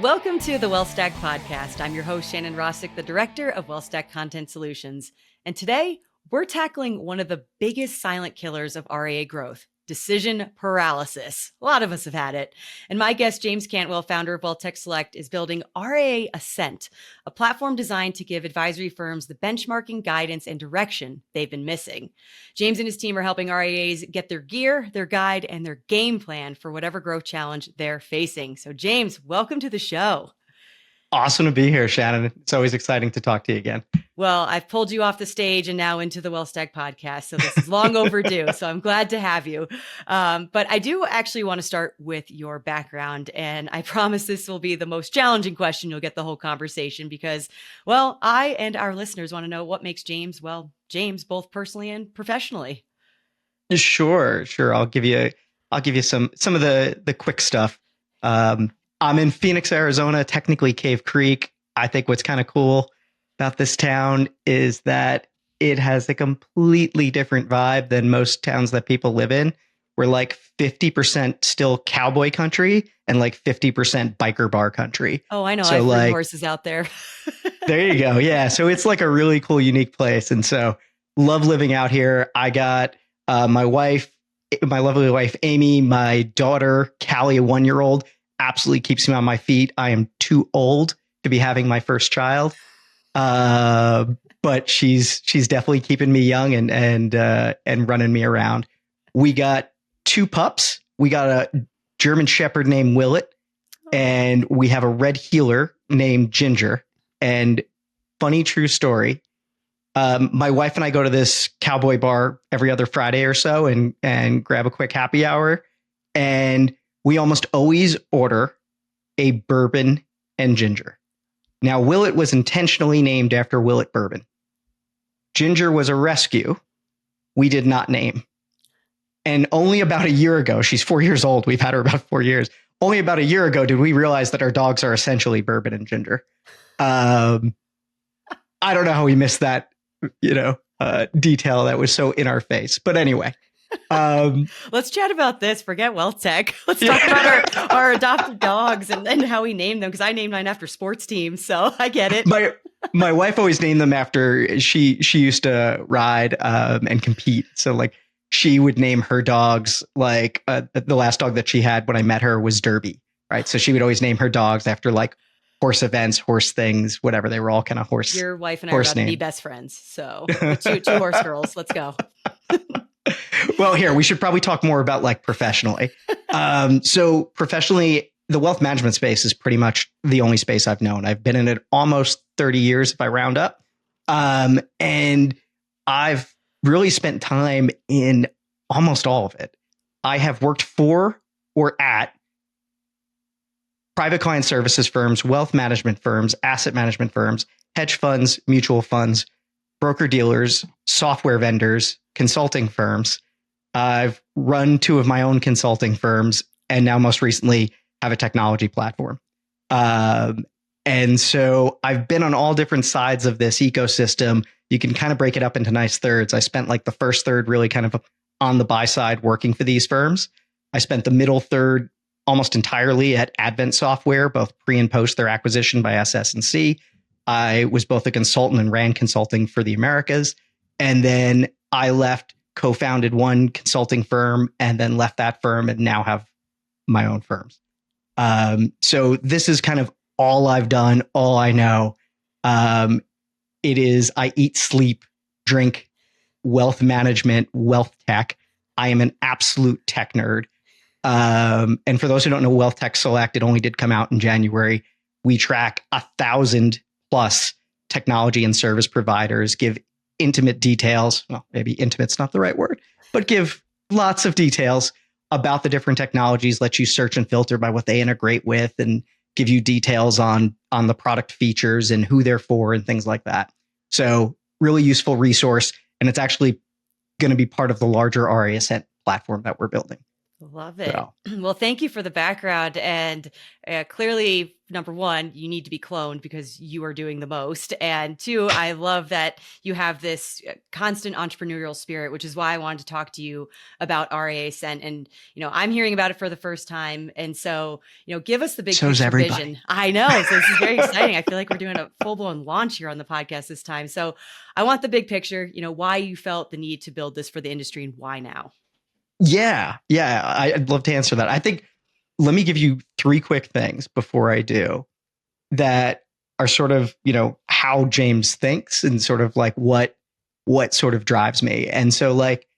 Welcome to the WealthStack Podcast. I'm your host, Shannon Rosic, the director of WealthStack Content Solutions. And today, we're tackling one of the biggest silent killers of RIA growth, decision paralysis. A lot of us have had it. And my guest, James Cantwell, founder of WealthTech Select, is building RIA Ascent, a platform designed to give advisory firms the benchmarking, guidance, and direction they've been missing. James and his team are helping RIAs get their gear, their guide, and their game plan for whatever growth challenge they're facing. So James, welcome to the show. Awesome to be here, Shannon. It's always exciting to talk to you again. Well, I've pulled you off the stage and now into the WealthStack Podcast, so this is long overdue. So I'm glad to have you. But I do actually want to start with your background, and I promise this will be the most challenging question. You'll get the whole conversation because, well, I and our listeners want to know what makes James, James, both personally and professionally. Sure. I'll give you some of the quick stuff. I'm in Phoenix, Arizona, technically Cave Creek. I think what's kind of cool about this town is that it has a completely different vibe than most towns that people live in. We're like 50% still cowboy country and like 50% biker bar country. Oh, I know. So I've ridden horses out there. There you go. Yeah. So it's like a really cool, unique place. And so love living out here. I got my lovely wife, Amy, my daughter, Callie, a 1-year-old. Absolutely keeps me on my feet. I am too old to be having my first child, but she's definitely keeping me young and running me around. We got 2 pups. We got a German Shepherd named Willet, and we have a Red Heeler named Ginger. And funny true story, my wife and I go to this cowboy bar every other Friday or so and grab a quick happy hour, and we almost always order a bourbon and ginger. Now, Willet was intentionally named after Willet Bourbon. Ginger was a rescue we did not name. And only about a year ago, she's 4 years old. We've had her about 4 years. Only about a year ago did we realize that our dogs are essentially bourbon and ginger. I don't know how we missed that, detail that was so in our face. But anyway. Let's chat about this. Forget WealthTech. Let's talk about our adopted dogs and how we name them, because I named mine after sports teams, so I get it. My wife always named them after she used to ride and compete. So like she would name her dogs like the last dog that she had when I met her was Derby, right? So she would always name her dogs after like horse events, horse things, whatever. They were all kind of horse. Your wife and I are about to be best friends. So two horse girls. Let's go. Well, here, we should probably talk more about like professionally. So professionally, the wealth management space is pretty much the only space I've known. I've been in it almost 30 years if I round up. And I've really spent time in almost all of it. I have worked for or at private client services firms, wealth management firms, asset management firms, hedge funds, mutual funds, broker dealers, software vendors, consulting firms. I've run 2 of my own consulting firms, and now most recently have a technology platform. And so I've been on all different sides of this ecosystem. You can kind of break it up into nice thirds. I spent like the first third really kind of on the buy side working for these firms. I spent the middle third almost entirely at Advent Software, both pre and post their acquisition by SS&C. I was both a consultant and ran consulting for the Americas. And then I left, co-founded one consulting firm, and then left that firm and now have my own firms. So this is kind of all I've done, all I know. It is, I eat, sleep, drink, wealth management, wealth tech. I am an absolute tech nerd. And for those who don't know WealthTech Select, it only did come out in January. We track 1,000 plus technology and service providers, give intimate details. Well, maybe intimate's not the right word, but give lots of details about the different technologies, let you search and filter by what they integrate with, and give you details on the product features and who they're for and things like that. So really useful resource. And it's actually going to be part of the larger RIA Ascent platform that we're building. Love it. So. Well, thank you for the background. And clearly, number one, you need to be cloned because you are doing the most. And two, I love that you have this constant entrepreneurial spirit, which is why I wanted to talk to you about RIA Ascent. And, I'm hearing about it for the first time. And so, give us the big So's picture everybody. vision. I know. So this is very exciting. I feel like we're doing a full blown launch here on the podcast this time. So I want the big picture, why you felt the need to build this for the industry and why now. Yeah. I'd love to answer that. I think, let me give you 3 quick things before I do that are sort of, how James thinks and sort of like what sort of drives me. And so like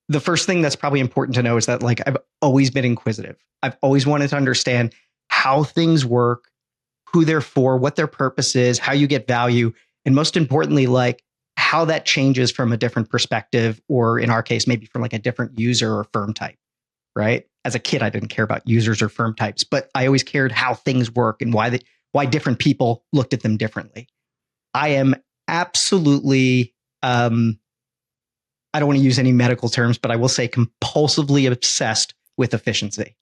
the first thing that's probably important to know is that like I've always been inquisitive. I've always wanted to understand how things work, who they're for, what their purpose is, how you get value, and most importantly, like how that changes from a different perspective, or in our case, maybe from like a different user or firm type, right? As a kid, I didn't care about users or firm types, but I always cared how things work and why different people looked at them differently. I am absolutely, I don't want to use any medical terms, but I will say compulsively obsessed with efficiency.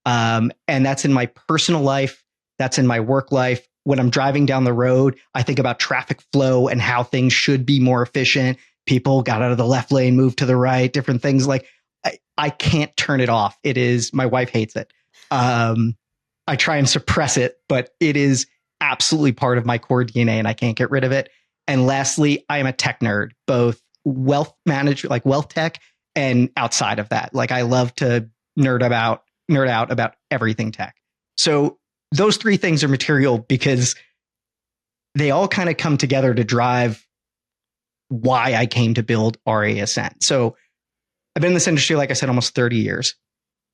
And that's in my personal life. That's in my work life. When I'm driving down the road, I think about traffic flow and how things should be more efficient. People got out of the left lane, moved to the right, different things. Like I can't turn it off. It is, my wife hates it. I try and suppress it, but it is absolutely part of my core DNA and I can't get rid of it. And lastly, I am a tech nerd, both wealth management, like wealth tech, and outside of that. Like I love to nerd out about everything tech. So those 3 things are material because they all kind of come together to drive why I came to build RIA Ascent. So I've been in this industry, like I said, almost 30 years.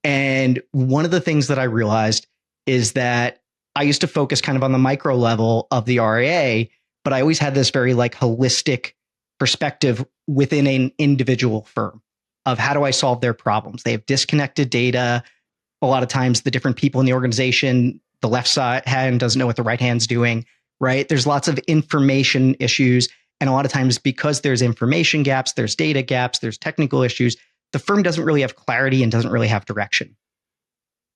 And one of the things that I realized is that I used to focus kind of on the micro level of the RIA, but I always had this very like holistic perspective within an individual firm of how do I solve their problems? They have disconnected data. A lot of times the different people in the organization, the left side hand doesn't know what the right hand's doing, right? There's lots of information issues. And a lot of times because there's information gaps, there's data gaps, there's technical issues, the firm doesn't really have clarity and doesn't really have direction,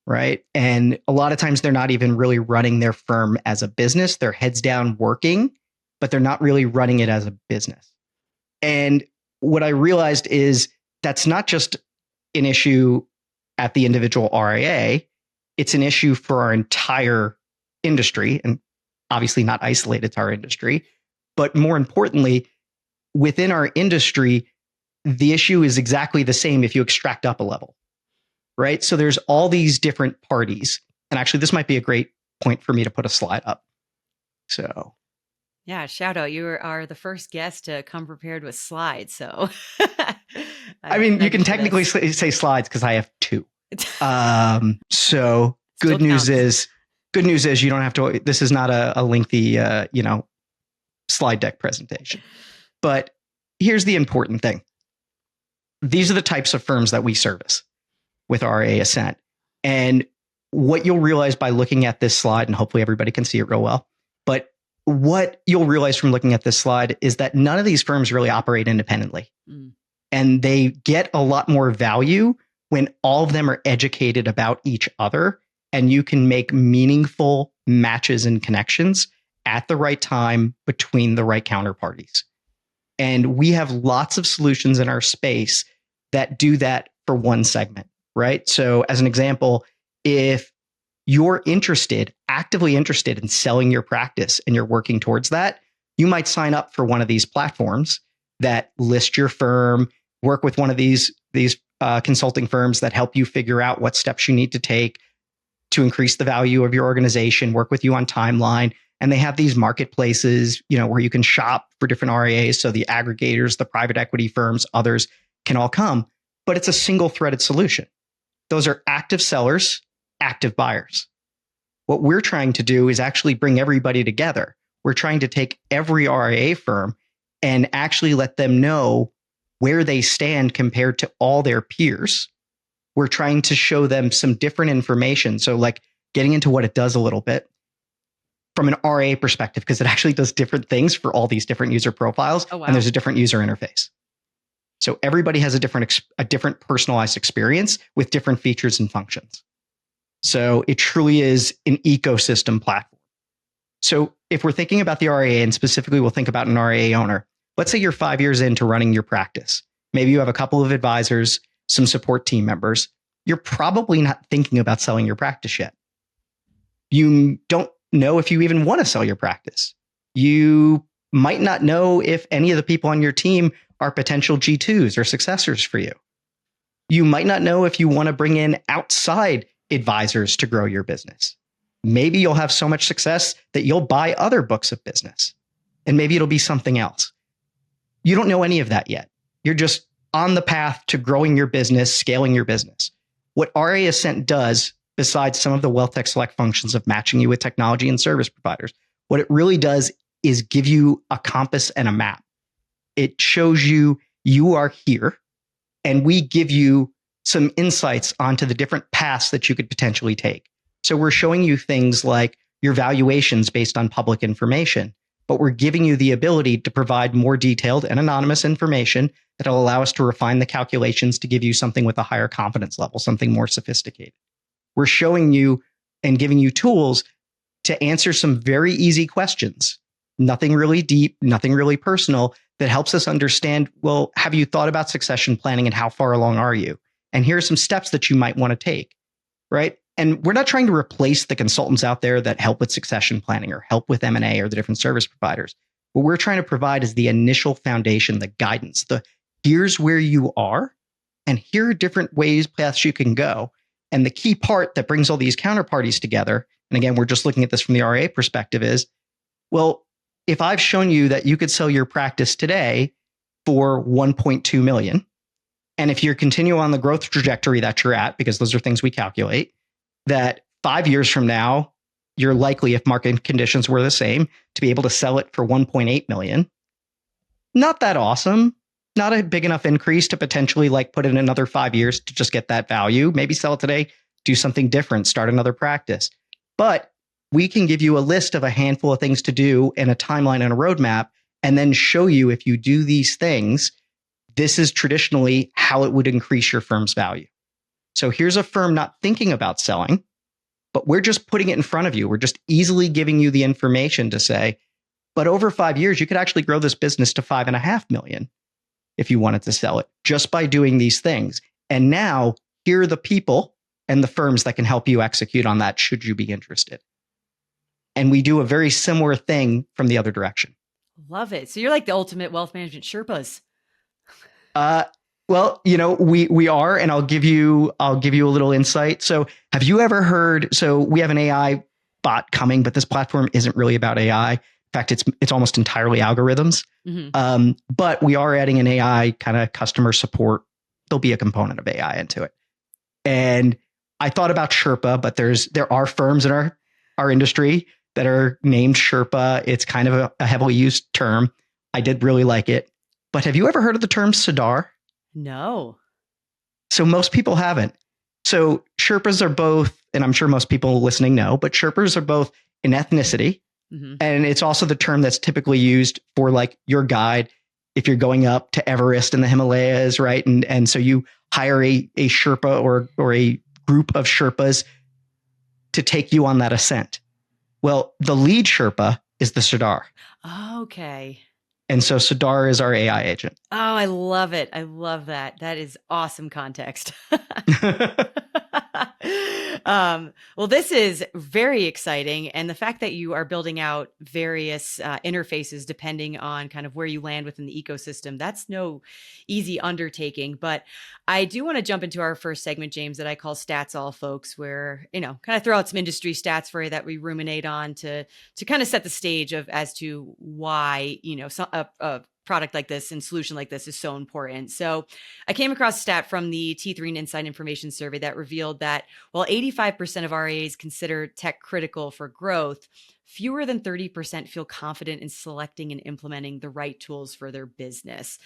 right? And a lot of times they're not even really running their firm as a business. They're heads down working, but they're not really running it as a business. And what I realized is that's not just an issue at the individual RIA, it's an issue for our entire industry, and obviously not isolated to our industry. But more importantly, within our industry, the issue is exactly the same if you extract up a level, right? So there's all these different parties. And actually, this might be a great point for me to put a slide up. So. Yeah, shout out. You are the first guest to come prepared with slides. So, I mean, you can technically say slides because I have 2. So good news is you don't have to, this is not a lengthy, slide deck presentation. But here's the important thing. These are the types of firms that we service with RIA Ascent. And what you'll realize by looking at this slide, and hopefully everybody can see it real well, but what you'll realize from looking at this slide is that none of these firms really operate independently. And they get a lot more value when all of them are educated about each other and you can make meaningful matches and connections at the right time between the right counterparties. And we have lots of solutions in our space that do that for one segment, right? So as an example, if you're actively interested in selling your practice and you're working towards that, you might sign up for one of these platforms that list your firm, work with one of these consulting firms that help you figure out what steps you need to take to increase the value of your organization, work with you on timeline. And they have these marketplaces, where you can shop for different RIAs. So the aggregators, the private equity firms, others can all come, but it's a single threaded solution. Those are active sellers, active buyers. What we're trying to do is actually bring everybody together. We're trying to take every RIA firm and actually let them know where they stand compared to all their peers. We're trying to show them some different information. So like getting into what it does a little bit from an RIA perspective, because it actually does different things for all these different user profiles. Oh, wow. And there's a different user interface. So everybody has a different personalized experience with different features and functions. So it truly is an ecosystem platform. So if we're thinking about the RIA, and specifically we'll think about an RIA owner, let's say you're 5 years into running your practice. Maybe you have a couple of advisors, some support team members. You're probably not thinking about selling your practice yet. You don't know if you even want to sell your practice. You might not know if any of the people on your team are potential G2s or successors for you. You might not know if you want to bring in outside advisors to grow your business. Maybe you'll have so much success that you'll buy other books of business, and maybe it'll be something else. You don't know any of that yet. You're just on the path to growing your business, scaling your business. What RIA Ascent does, besides some of the WealthTech Select functions of matching you with technology and service providers, what it really does is give you a compass and a map. It shows you are here, and we give you some insights onto the different paths that you could potentially take. So we're showing you things like your valuations based on public information, but we're giving you the ability to provide more detailed and anonymous information that will allow us to refine the calculations to give you something with a higher confidence level, something more sophisticated. We're showing you and giving you tools to answer some very easy questions, nothing really deep, nothing really personal, that helps us understand, well, have you thought about succession planning and how far along are you? And here are some steps that you might want to take, right? And we're not trying to replace the consultants out there that help with succession planning or help with M&A or the different service providers. What we're trying to provide is the initial foundation, the guidance, here's where you are, and here are different paths you can go. And the key part that brings all these counterparties together, and again, we're just looking at this from the RIA perspective, is, well, if I've shown you that you could sell your practice today for 1.2 million, and if you're continuing on the growth trajectory that you're at, because those are things we calculate, that 5 years from now, you're likely, if market conditions were the same, to be able to sell it for 1.8 million. Not that awesome. Not a big enough increase to potentially put in another 5 years to just get that value. Maybe sell it today, do something different, start another practice. But we can give you a list of a handful of things to do and a timeline and a roadmap, and then show you, if you do these things, this is traditionally how it would increase your firm's value. So here's a firm not thinking about selling, but we're just putting it in front of you. We're just easily giving you the information to say, but over 5 years, you could actually grow this business to 5.5 million if you wanted to sell it, just by doing these things. And now here are the people and the firms that can help you execute on that, should you be interested. And we do a very similar thing from the other direction. Love it. So you're like the ultimate wealth management Sherpas. Well, we are, and I'll give you a little insight. So have you ever heard, so we have an AI bot coming, but this platform isn't really about AI. In fact, it's almost entirely algorithms. Mm-hmm. But we are adding an AI kind of customer support. There'll be a component of AI into it. And I thought about Sherpa, but there are firms in our industry that are named Sherpa. It's kind of a heavily used term. I did really like it. But have you ever heard of the term Sadar? No. So most people haven't. So Sherpas are both, and I'm sure most people listening know, but Sherpas are both an ethnicity. Mm-hmm. And it's also the term that's typically used for your guide if you're going up to Everest in the Himalayas, right? And so you hire a Sherpa or a group of Sherpas to take you on that ascent. Well, the lead Sherpa is the Sadar. Okay. And so Sadar is our AI agent. Oh, I love it. I love that. That is awesome context. Well, this is very exciting. And the fact that you are building out various interfaces depending on kind of where you land within the ecosystem, that's no easy undertaking. But I do want to jump into our first segment, James, that I call Stats All, folks, where, kind of throw out some industry stats for you that we ruminate on to kind of set the stage as to why, a product like this and solution like this is so important. So I came across a stat from the T3 Insight Information Survey that revealed that while 85% of RIAs consider tech critical for growth, fewer than 30% feel confident in selecting and implementing the right tools for their business.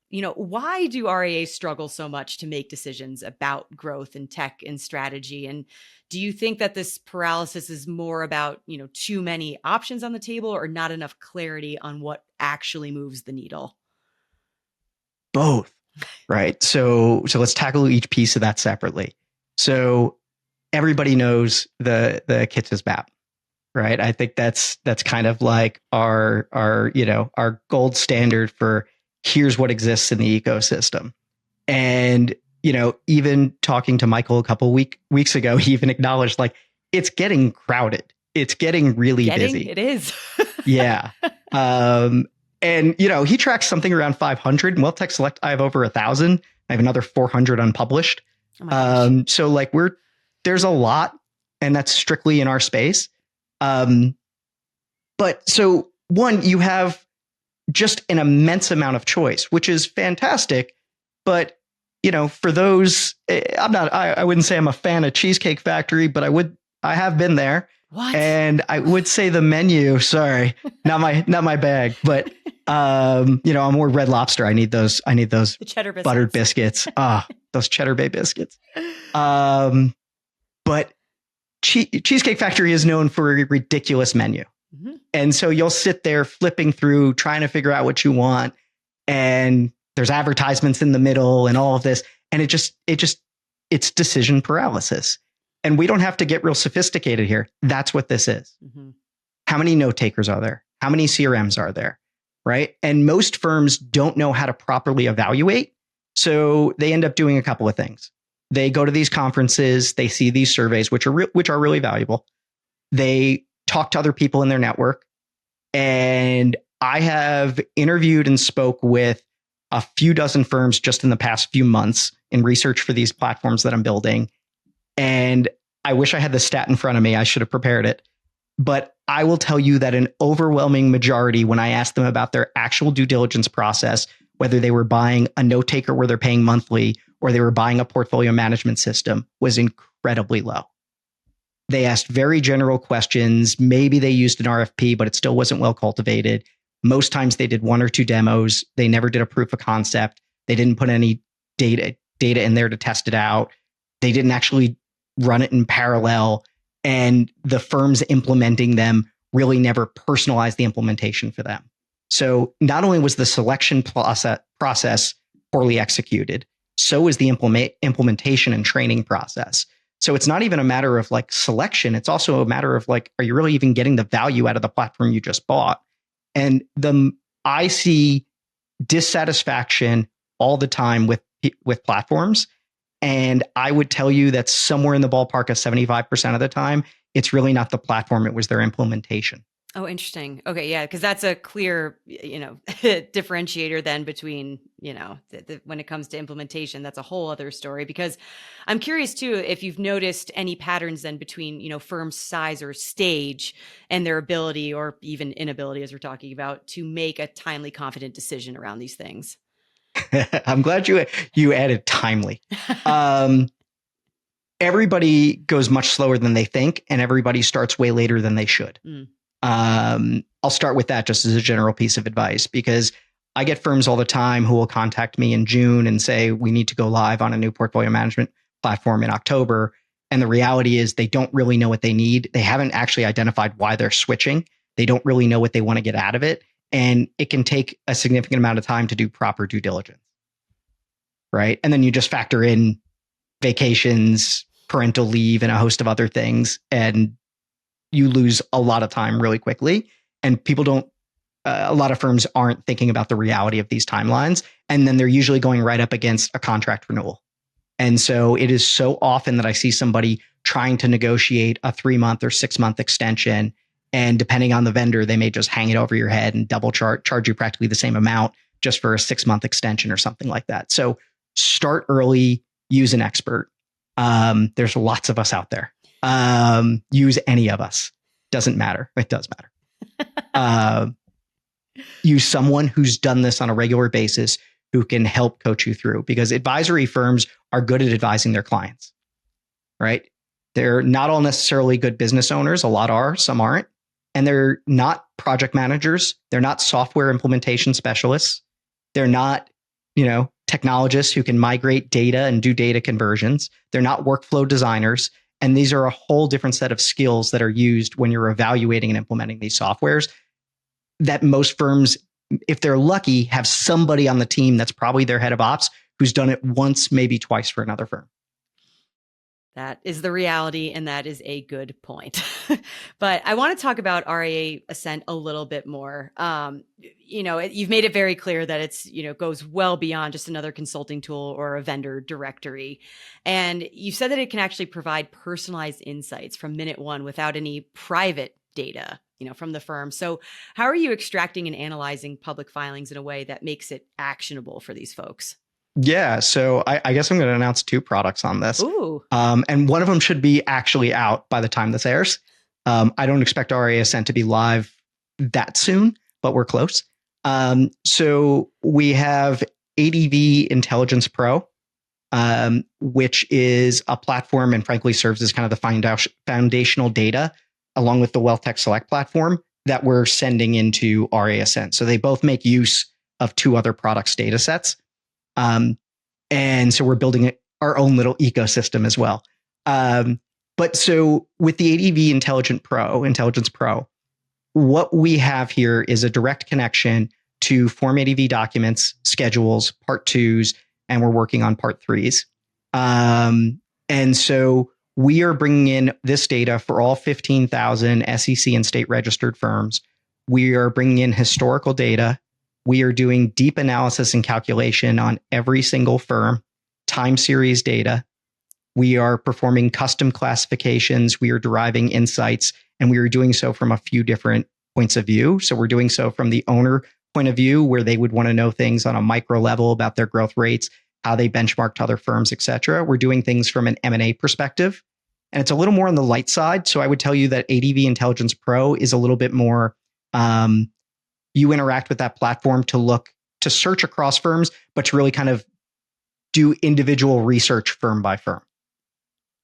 Why do RIAs struggle so much to make decisions about growth and tech and strategy? And do you think that this paralysis is more about, too many options on the table or not enough clarity on what actually moves the needle? Both. right? So let's tackle each piece of that separately. So everybody knows the Kitces map, right? I think that's kind of like our our gold standard for here's what exists in the ecosystem. And even talking to Michael a couple weeks ago, he even acknowledged like it's getting crowded. It's getting really busy. It is. Yeah. And he tracks something around 500. In WealthTech Select, I have over 1,000. I have another 400 unpublished. Oh my gosh. So like there's a lot, and that's strictly in our space. But so one, you have just an immense amount of choice, which is fantastic. But for those, I wouldn't say I'm a fan of Cheesecake Factory, but I have been there. What? And I would say the menu, sorry, not my bag, but I'm more Red Lobster. I need those The cheddar biscuits. Buttered biscuits. Those Cheddar Bay biscuits. But Cheesecake Factory is known for a ridiculous menu. Mm-hmm. And so you'll sit there flipping through, trying to figure out what you want. And there's advertisements in the middle and all of this. And it's decision paralysis. And we don't have to get real sophisticated here. That's what this is. Mm-hmm. How many note takers are there? How many CRMs are there? Right. And most firms don't know how to properly evaluate. So they end up doing a couple of things. They go to these conferences, they see these surveys, which are really valuable. They talk to other people in their network. And I have interviewed and spoke with a few dozen firms just in the past few months in research for these platforms that I'm building. And I wish I had the stat in front of me. I should have prepared it. But I will tell you that an overwhelming majority, when I asked them about their actual due diligence process, whether they were buying a note taker where they're paying monthly or they were buying a portfolio management system, was incredibly low. They asked very general questions. Maybe they used an RFP, but it still wasn't well cultivated. Most times they did one or two demos. They never did a proof of concept. They didn't put any data in there to test it out. They didn't actually run it in parallel. And the firms implementing them really never personalized the implementation for them. So not only was the selection process poorly executed, so is the implementation and training process. So it's not even a matter of like selection. It's also a matter of like, are you really even getting the value out of the platform you just bought? And I see dissatisfaction all the time with platforms. And I would tell you that somewhere in the ballpark of 75% of the time, it's really not the platform, it was their implementation. Oh, interesting. Okay. Yeah. Because that's a clear, differentiator then between, when it comes to implementation, that's a whole other story. Because I'm curious too, if you've noticed any patterns then between, firm size or stage and their ability or even inability, as we're talking about, to make a timely, confident decision around these things. I'm glad you added timely. Everybody goes much slower than they think, and everybody starts way later than they should. Mm. I'll start with that just as a general piece of advice, because I get firms all the time who will contact me in June and say, we need to go live on a new portfolio management platform in October. And the reality is they don't really know what they need. They haven't actually identified why they're switching. They don't really know what they want to get out of it. And it can take a significant amount of time to do proper due diligence. Right. And then you just factor in vacations, parental leave, and a host of other things. And you lose a lot of time really quickly. And a lot of firms aren't thinking about the reality of these timelines. And then they're usually going right up against a contract renewal. And so it is so often that I see somebody trying to negotiate a 3-month or 6-month extension. And depending on the vendor, they may just hang it over your head and double charge you practically the same amount just for a 6-month extension or something like that. So start early, use an expert. There's lots of us out there. Use any of us. Doesn't matter. It does matter. Use someone who's done this on a regular basis who can help coach you through, because advisory firms are good at advising their clients, right? They're not all necessarily good business owners. A lot are, some aren't. And they're not project managers. They're not software implementation specialists. They're not, technologists who can migrate data and do data conversions. They're not workflow designers. And these are a whole different set of skills that are used when you're evaluating and implementing these softwares that most firms, if they're lucky, have somebody on the team that's probably their head of ops who's done it once, maybe twice for another firm. That is the reality, and that is a good point. But I want to talk about RIA Ascent a little bit more. You've made it very clear that it's, goes well beyond just another consulting tool or a vendor directory. And you said that it can actually provide personalized insights from minute one without any private data, from the firm. So how are you extracting and analyzing public filings in a way that makes it actionable for these folks? Yeah, so I guess I'm going to announce 2 products on this. Ooh. And one of them should be actually out by the time this airs. I don't expect RIA Ascent to be live that soon, but we're close. So we have ADV Intelligence Pro, which is a platform and frankly serves as kind of the foundational data along with the WealthTech Select platform that we're sending into RIA Ascent. So they both make use of 2 other products' data sets. And so we're building our own little ecosystem as well. But so with the ADV Intelligence Pro, what we have here is a direct connection to Form ADV documents, schedules, Part 2s, and we're working on Part 3s. And so we are bringing in this data for all 15,000 SEC and state registered firms. We are bringing in historical data. We are doing deep analysis and calculation on every single firm, time series data. We are performing custom classifications. We are deriving insights, and we are doing so from a few different points of view. So we're doing so from the owner point of view, where they would want to know things on a micro level about their growth rates, how they benchmark to other firms, et cetera. We're doing things from an M&A perspective, and it's a little more on the light side. So I would tell you that ADV Intelligence Pro is a little bit more, you interact with that platform to search across firms, but to really kind of do individual research firm by firm,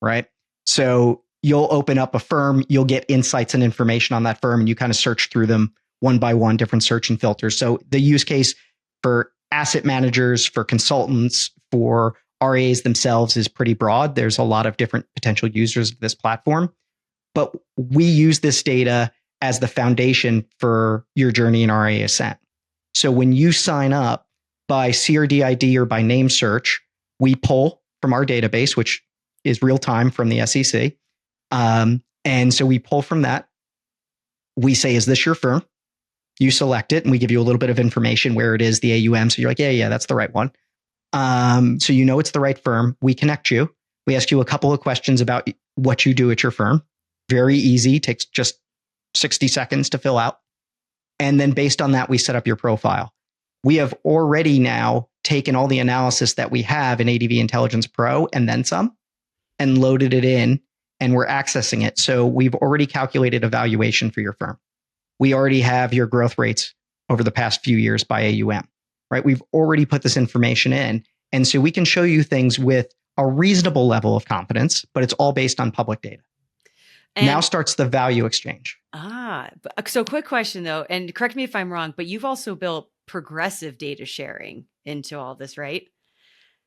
right? So you'll open up a firm, you'll get insights and information on that firm, and you kind of search through them one by one, different search and filters. So the use case for asset managers, for consultants, for RIAs themselves is pretty broad. There's a lot of different potential users of this platform, but we use this data as the foundation for your journey in RIA Ascent. So when you sign up by CRD ID or by name search, we pull from our database, which is real time from the SEC. And so we pull from that. We say, is this your firm? You select it, and we give you a little bit of information where it is, the AUM. So you're like, yeah, that's the right one. So you know it's the right firm. We connect you. We ask you a couple of questions about what you do at your firm. Very easy, takes just 60 seconds to fill out. And then based on that, we set up your profile. We have already now taken all the analysis that we have in ADV Intelligence Pro and then some, and loaded it in, and we're accessing it. So we've already calculated a valuation for your firm. We already have your growth rates over the past few years by AUM, right? We've already put this information in. And so we can show you things with a reasonable level of confidence, but it's all based on public data. And now starts the value exchange. So quick question though, and correct me if I'm wrong, but you've also built progressive data sharing into all this, right?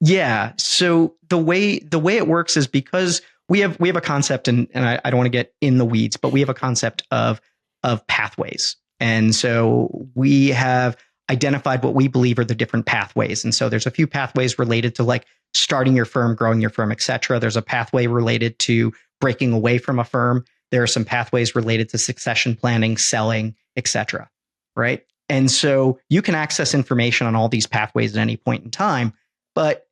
Yeah. So the way it works is because we have a concept, and I don't want to get in the weeds, but we have a concept of pathways. And so we have identified what we believe are the different pathways. And so there's a few pathways related to like starting your firm, growing your firm, et cetera. There's a pathway related to breaking away from a firm. There are some pathways related to succession planning, selling, et cetera, right? And so you can access information on all these pathways at any point in time. But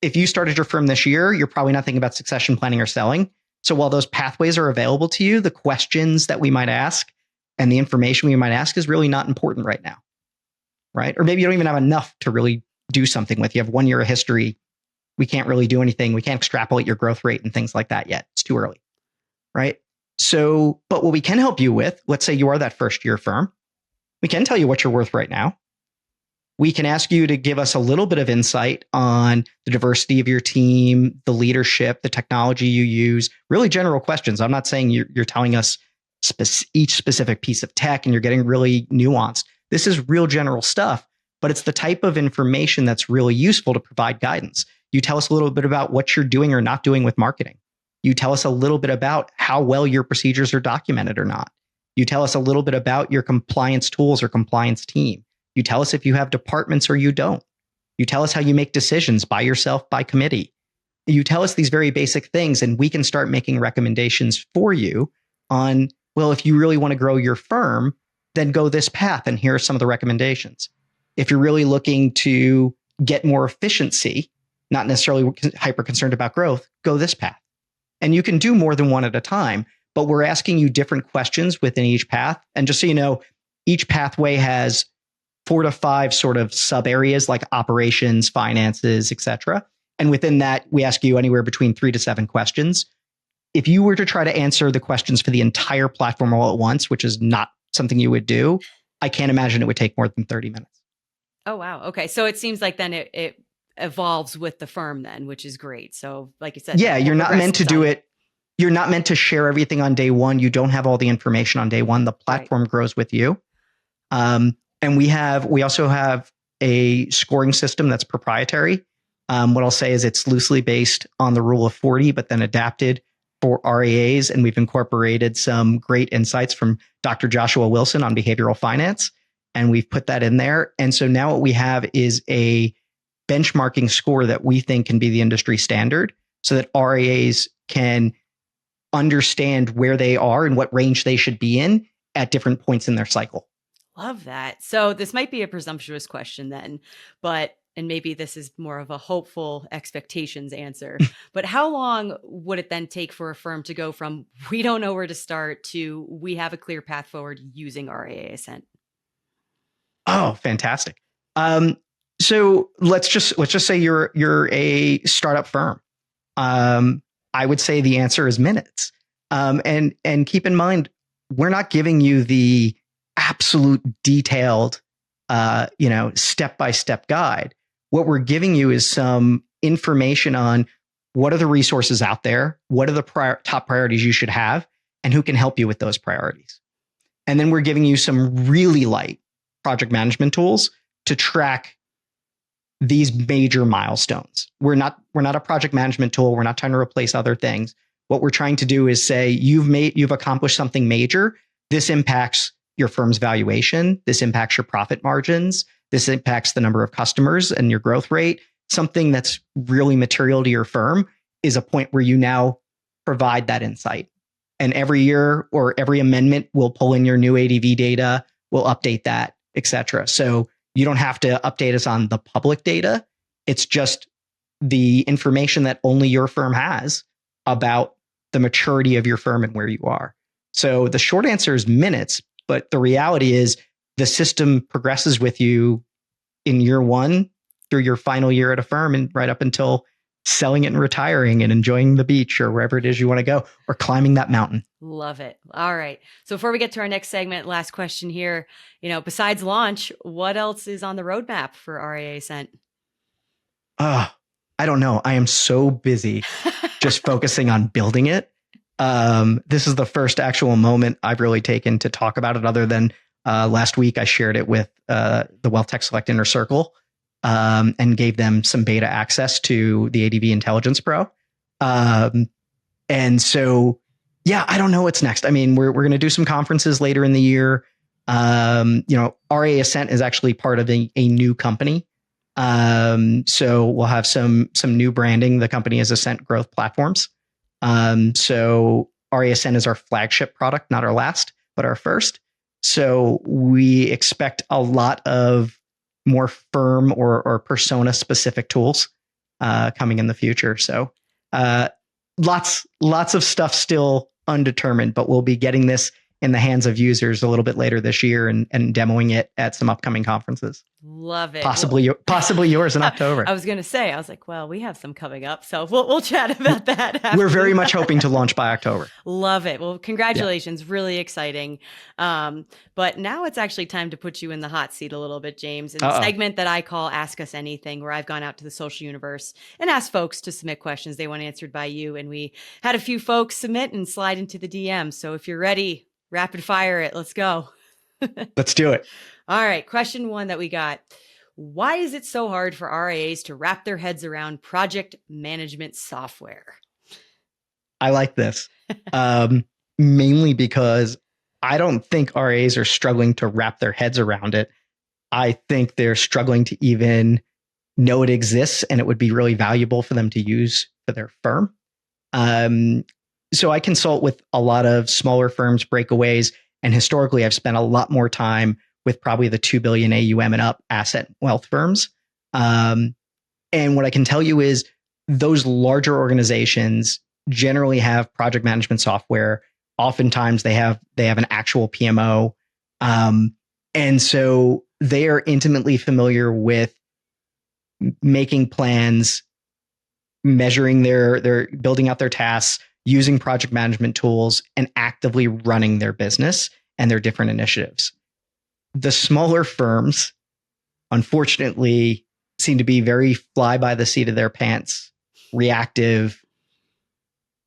if you started your firm this year, you're probably not thinking about succession planning or selling. So while those pathways are available to you, the questions that we might ask and the information we might ask is really not important right now, right? Or maybe you don't even have enough to really do something with. You have 1 year of history. We can't really do anything. We can't extrapolate your growth rate and things like that yet. It's too early, right? So, but what we can help you with, let's say you are that first year firm, we can tell you what you're worth right now. We can ask you to give us a little bit of insight on the diversity of your team, the leadership, the technology you use, really general questions. I'm not saying you're telling us each specific piece of tech and you're getting really nuanced. This is real general stuff, but it's the type of information that's really useful to provide guidance. You tell us a little bit about what you're doing or not doing with marketing. You tell us a little bit about how well your procedures are documented or not. You tell us a little bit about your compliance tools or compliance team. You tell us if you have departments or you don't. You tell us how you make decisions by yourself, by committee. You tell us these very basic things, and we can start making recommendations for you on, well, if you really want to grow your firm, then go this path. And here are some of the recommendations. If you're really looking to get more efficiency, not necessarily hyper concerned about growth, go this path. And you can do more than one at a time, but we're asking you different questions within each path. And just so you know, each pathway has 4 to 5 sort of sub areas like operations, finances, etc. And within that, we ask you anywhere between 3 to 7 questions. If you were to try to answer the questions for the entire platform all at once, which is not something you would do, I can't imagine it would take more than 30 minutes. Oh, wow. Okay. So it seems like then it evolves with the firm then, which is great. So like you said, yeah, you're not meant to do it. You're not meant to share everything on day one. You don't have all the information on day one. The platform grows with you. And we also have a scoring system that's proprietary. What I'll say is it's loosely based on the rule of 40, but then adapted for RIAs. And we've incorporated some great insights from Dr. Joshua Wilson on behavioral finance. And we've put that in there. And so now what we have is a benchmarking score that we think can be the industry standard so that RIAs can understand where they are and what range they should be in at different points in their cycle. Love that. So this might be a presumptuous question then, and maybe this is more of a hopeful expectations answer, but how long would it then take for a firm to go from we don't know where to start to we have a clear path forward using RIA Ascent? Oh, fantastic. So let's just say you're a startup firm. I would say the answer is minutes. And keep in mind, we're not giving you the absolute detailed, step-by-step guide. What we're giving you is some information on what are the resources out there, what are the top priorities you should have, and who can help you with those priorities. And then we're giving you some really light project management tools to track these major milestones. We're not a project management tool. We're not trying to replace other things. What we're trying to do is say, you've accomplished something major. This impacts your firm's valuation. This impacts your profit margins. This impacts the number of customers and your growth rate. Something that's really material to your firm is a point where you now provide that insight. And every year or every amendment, we'll pull in your new ADV data. We'll update that, et cetera. So you don't have to update us on the public data. It's just the information that only your firm has about the maturity of your firm and where you are. So the short answer is minutes, but the reality is the system progresses with you in year one through your final year at a firm and right up until selling it and retiring and enjoying the beach or wherever it is you want to go or climbing that mountain. Love it. All right. So before we get to our next segment, last question here, besides launch, what else is on the roadmap for RIA Ascent? I don't know. I am so busy just focusing on building it. This is the first actual moment I've really taken to talk about it other than last week I shared it with the WealthTech Select Inner Circle and gave them some beta access to the ADV Intelligence Pro. And so, yeah, I don't know what's next. I mean, we're going to do some conferences later in the year. RIA Ascent is actually part of a new company. So we'll have some new branding. The company is Ascent Growth Platforms. So RIA Ascent is our flagship product, not our last, but our first. So we expect a lot of more firm or persona specific tools coming in the future. So lots of stuff still undetermined, but we'll be getting this in the hands of users a little bit later this year and demoing it at some upcoming conferences. Love it. Possibly yours in October. I was going to say, I was like, well, we have some coming up, so we'll chat about that. We're very much hoping to launch by October. Love it. Well, congratulations. Yeah. Really exciting. But now it's actually time to put you in the hot seat a little bit, James, in the segment that I call Ask Us Anything, where I've gone out to the social universe and asked folks to submit questions they want answered by you. And we had a few folks submit and slide into the DM. So if you're ready, rapid fire it. Let's go. Let's do it. All right. Question 1 that we got. Why is it so hard for RIAs to wrap their heads around project management software? I like this. Mainly because I don't think RIAs are struggling to wrap their heads around it. I think they're struggling to even know it exists and it would be really valuable for them to use for their firm. So I consult with a lot of smaller firms, breakaways, and historically I've spent a lot more time with probably the 2 billion AUM and up asset wealth firms. And what I can tell you is those larger organizations generally have project management software. Oftentimes they have an actual PMO. And so they are intimately familiar with making plans, measuring their building out their tasks, using project management tools, and actively running their business and their different initiatives. The smaller firms, unfortunately, seem to be very fly by the seat of their pants, reactive.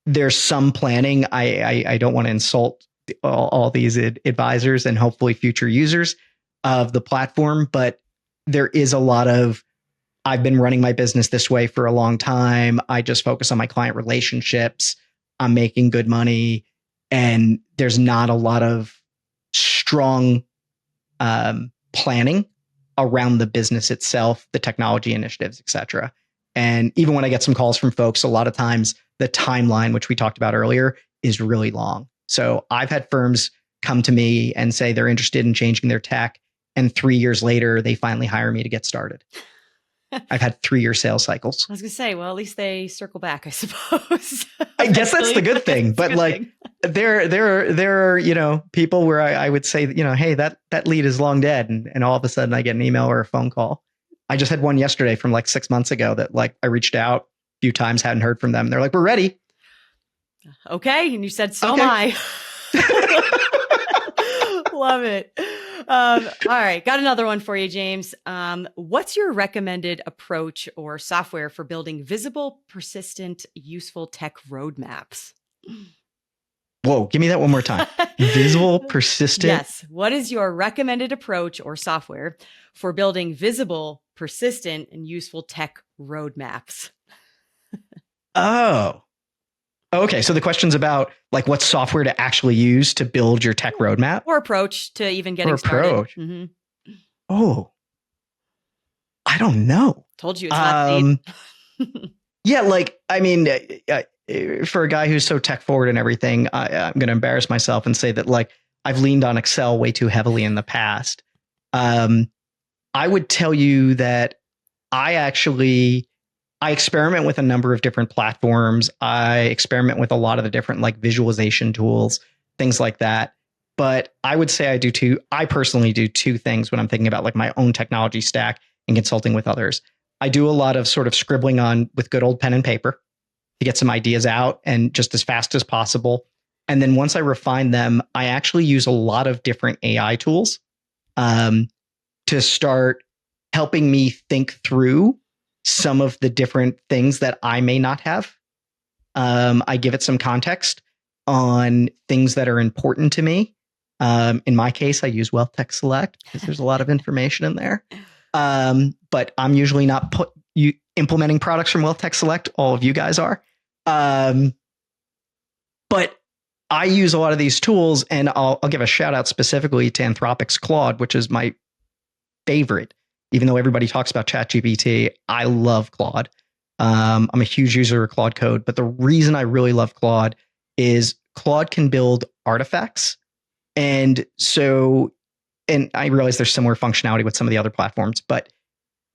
There's some planning. I don't want to insult all these advisors and hopefully future users of the platform, but there is a lot of, I've been running my business this way for a long time. I just focus on my client relationships. I'm making good money. And there's not a lot of strong planning around the business itself, the technology initiatives, et cetera. And even when I get some calls from folks, a lot of times the timeline, which we talked about earlier, is really long. So I've had firms come to me and say they're interested in changing their tech. And 3 years later, they finally hire me to get started. I've had 3-year sales cycles. I was going to say, well, at least they circle back, I suppose. I guess that's the good thing. But like, there are, people where I would say, hey, that lead is long dead. And all of a sudden I get an email or a phone call. I just had one yesterday from like 6 months ago that like I reached out a few times, hadn't heard from them. They're like, we're ready. Okay. And you said, so am I. Love it. All right. Got another one for you, James. What's your recommended approach or software for building visible, persistent, useful tech roadmaps? Whoa, give me that one more time. Visible, persistent. Yes. What is your recommended approach or software for building visible, persistent, and useful tech roadmaps? Oh, okay. So the question's about like what software to actually use to build your tech roadmap or approach to even getting started. Mm-hmm. Oh, I don't know. Told you it's not yeah. Like, I mean, for a guy who's so tech forward and everything, I'm going to embarrass myself and say that like I've leaned on Excel way too heavily in the past. I would tell you that I experiment with a number of different platforms. I experiment with a lot of the different like visualization tools, things like that. But I would say I personally do two things when I'm thinking about like my own technology stack and consulting with others. I do a lot of sort of scribbling with good old pen and paper to get some ideas out and just as fast as possible. And then once I refine them, I actually use a lot of different AI tools to start helping me think through some of the different things that I may not have. I give it some context on things that are important to me. In my case, I use WealthTech Select because there's a lot of information in there. But I'm usually not implementing products from WealthTech Select. All of you guys are. But I use a lot of these tools, and I'll give a shout out specifically to Anthropic's Claude, which is my favorite. Even though everybody talks about ChatGPT, I love Claude. I'm a huge user of Claude Code, but the reason I really love Claude is Claude can build artifacts. And I realize there's similar functionality with some of the other platforms, but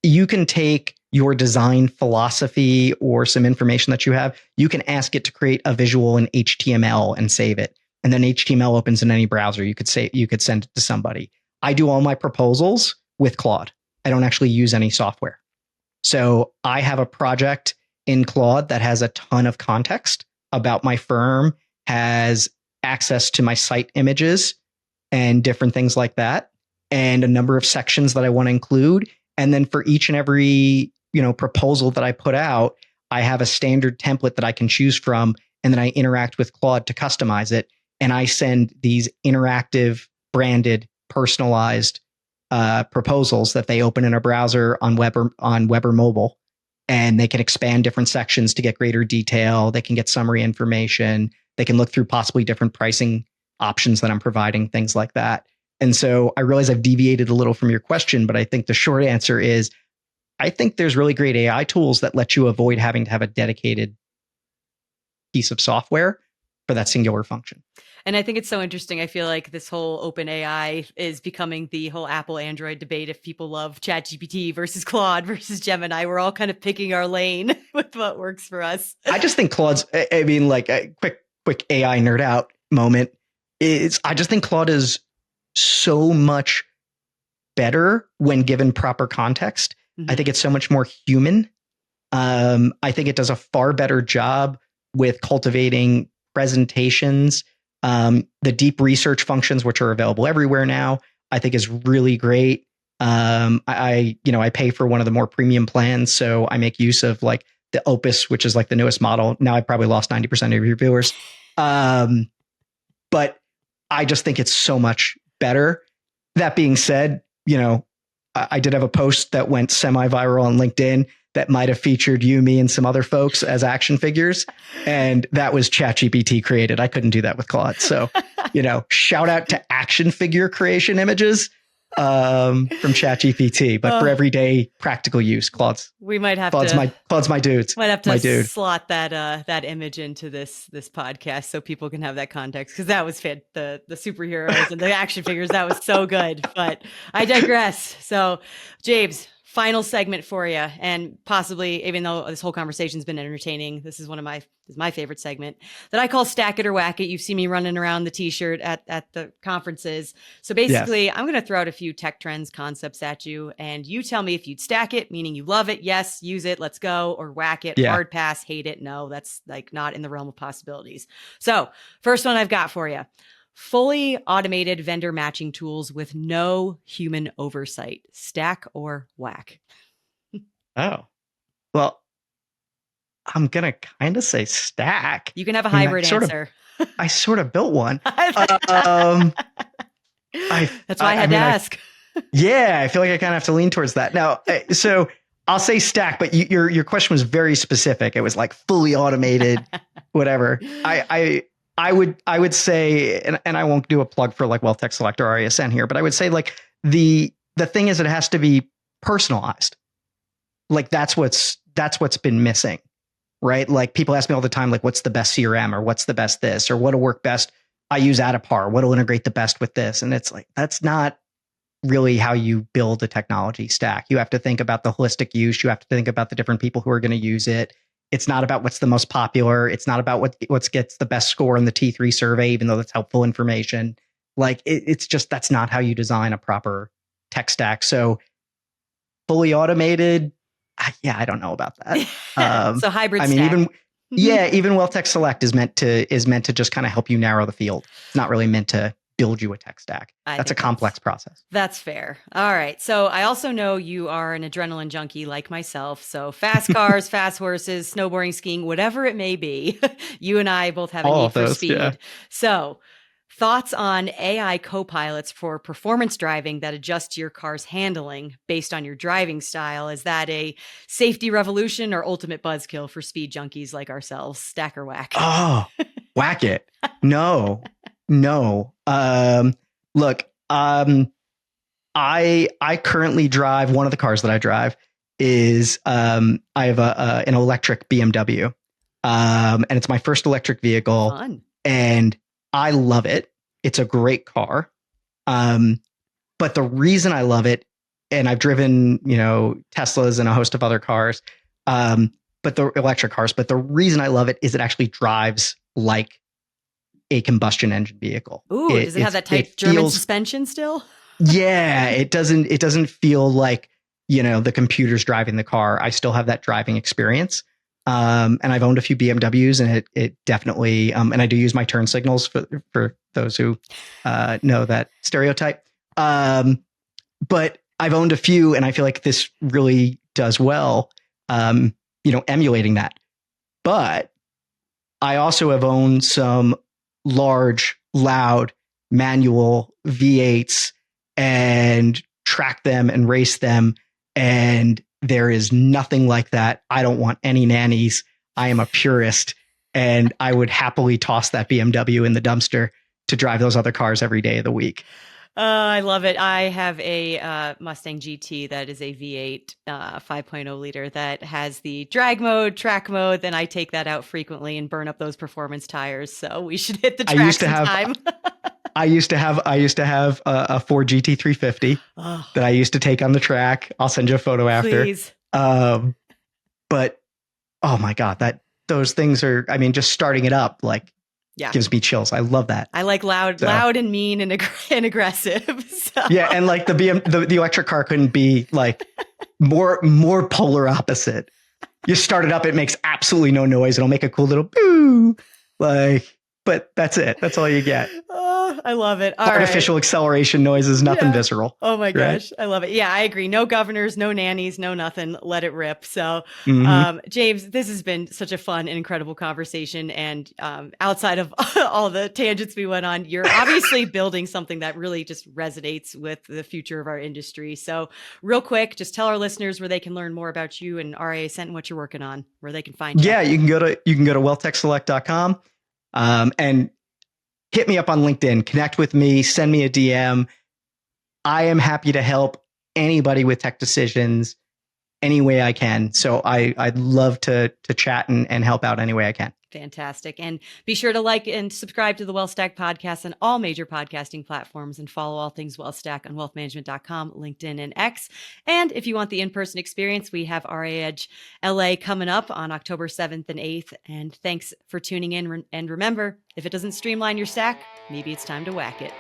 you can take your design philosophy or some information that you have, you can ask it to create a visual in HTML and save it. And then HTML opens in any browser. You could send it to somebody. I do all my proposals with Claude. I don't actually use any software. So I have a project in Claude that has a ton of context about my firm, has access to my site images and different things like that, and a number of sections that I want to include. And then for each and every, proposal that I put out, I have a standard template that I can choose from. And then I interact with Claude to customize it. And I send these interactive, branded, personalized proposals that they open in a browser on web or mobile, and they can expand different sections to get greater detail. They can get summary information. They can look through possibly different pricing options that I'm providing, things like that. And so I realize I've deviated a little from your question, but I think the short answer is I think there's really great AI tools that let you avoid having to have a dedicated piece of software for that singular function. And I think it's so interesting. I feel like this whole open AI is becoming the whole Apple Android debate. If people love ChatGPT versus Claude versus Gemini, we're all kind of picking our lane with what works for us. I just think Claude's, I mean, like a quick AI nerd out moment is I just think Claude is so much better when given proper context. I think it's so much more human. I think it does a far better job with cultivating presentations. The deep research functions, which are available everywhere now, I think is really great. I pay for one of the more premium plans, so I make use of like the Opus, which is like the newest model. Now I probably lost 90% of your viewers. But I just think it's so much better. That being said, I did have a post that went semi-viral on LinkedIn that might have featured you, me, and some other folks as action figures. And that was ChatGPT created. I couldn't do that with Claude. So, shout out to action figure creation images from ChatGPT. But for everyday practical use, Claude's my dudes. Might have to slot that image into this podcast so people can have that context, because that was fit. The superheroes and the action figures, that was so good. But I digress. So, James, final segment for you, and possibly, even though this whole conversation's been entertaining, this is my favorite segment that I call Stack It or Whack It. You've seen me running around the t-shirt at the conferences. So basically, yes. I'm going to throw out a few tech trends concepts at you, and you tell me if you'd stack it, meaning you love it, yes, use it, let's go, or whack it, hard pass, hate it, no, that's like not in the realm of possibilities. So first one I've got for you. Fully automated vendor matching tools with no human oversight. Stack or whack? Oh, well, I'm going to kind of say stack. You can have a hybrid answer. I sort of built one. That's why I had to ask. Yeah, I feel like I kind of have to lean towards that. Now, so I'll say stack, but your question was very specific. It was like fully automated, whatever. I would say, and I won't do a plug for like WealthTech Select or RIA Ascent here, but I would say like the thing is it has to be personalized. Like that's what's been missing, right? Like people ask me all the time, like what's the best CRM or what's the best this or what'll work best. I use Adapar. What'll integrate the best with this? And it's like, that's not really how you build a technology stack. You have to think about the holistic use. You have to think about the different people who are going to use it. It's not about what's the most popular. It's not about what gets the best score in the T3 survey, even though that's helpful information. Like it's just, that's not how you design a proper tech stack. So fully automated, I don't know about that. So hybrid stack. Even WealthTech Select is meant to just kind of help you narrow the field. It's not really meant to build you a tech stack. That's a complex process. That's fair. All right. So I also know you are an adrenaline junkie like myself. So fast cars, fast horses, snowboarding, skiing, whatever it may be. You and I both have a need for speed. Yeah. So thoughts on AI co-pilots for performance driving that adjust to your car's handling based on your driving style? Is that a safety revolution or ultimate buzzkill for speed junkies like ourselves? Stack or whack? Oh, whack it. No. Look, I currently drive, one of the cars that I drive is, I have an electric BMW. And it's my first electric vehicle. Fun. And I love it. It's a great car. But the reason I love it, and I've driven, Teslas and a host of other cars, but the electric cars, but the reason I love it is it actually drives like a combustion engine vehicle. Ooh, does it have that tight German suspension still? Yeah, it doesn't feel like, the computer's driving the car. I still have that driving experience. And I've owned a few BMWs, and it definitely, and I do use my turn signals for those who know that stereotype. But I've owned a few, and I feel like this really does well, emulating that. But I also have owned some large, loud, manual V8s and track them and race them. And there is nothing like that. I don't want any nannies. I am a purist, and I would happily toss that BMW in the dumpster to drive those other cars every day of the week. I love it. I have a Mustang GT that is a V8 5.0 liter that has the drag mode, track mode. Then I take that out frequently and burn up those performance tires. So we should hit the I used tracks to in have time. I used to have a Ford GT350 Oh, that I used to take on the track. I'll send you a photo after. please. But oh my God, those things are, I mean, just starting it up like Yeah. gives me chills. I love that. I like loud and mean and aggressive. So. Yeah, and like the electric car couldn't be like more polar opposite. You start it up, it makes absolutely no noise. It'll make a cool little boo, but that's it. That's all you get. Oh, I love it. Artificial acceleration noise is nothing visceral. Oh my gosh. Right? I love it. Yeah, I agree. No governors, no nannies, no nothing. Let it rip. So, James, this has been such a fun and incredible conversation. And outside of all the tangents we went on, you're obviously building something that really just resonates with the future of our industry. So real quick, just tell our listeners where they can learn more about you and RIA Ascent and what you're working on, where they can find you. Yeah, you can go to WealthTechSelect.com. And hit me up on LinkedIn, connect with me, send me a DM. I am happy to help anybody with tech decisions any way I can. So I'd love to chat and help out any way I can. Fantastic. And be sure to like and subscribe to the WealthStack podcast on all major podcasting platforms and follow all things WealthStack on wealthmanagement.com, LinkedIn, and X. And if you want the in-person experience, we have RIA Edge LA coming up on October 7th and 8th. And thanks for tuning in. And remember, if it doesn't streamline your stack, maybe it's time to whack it.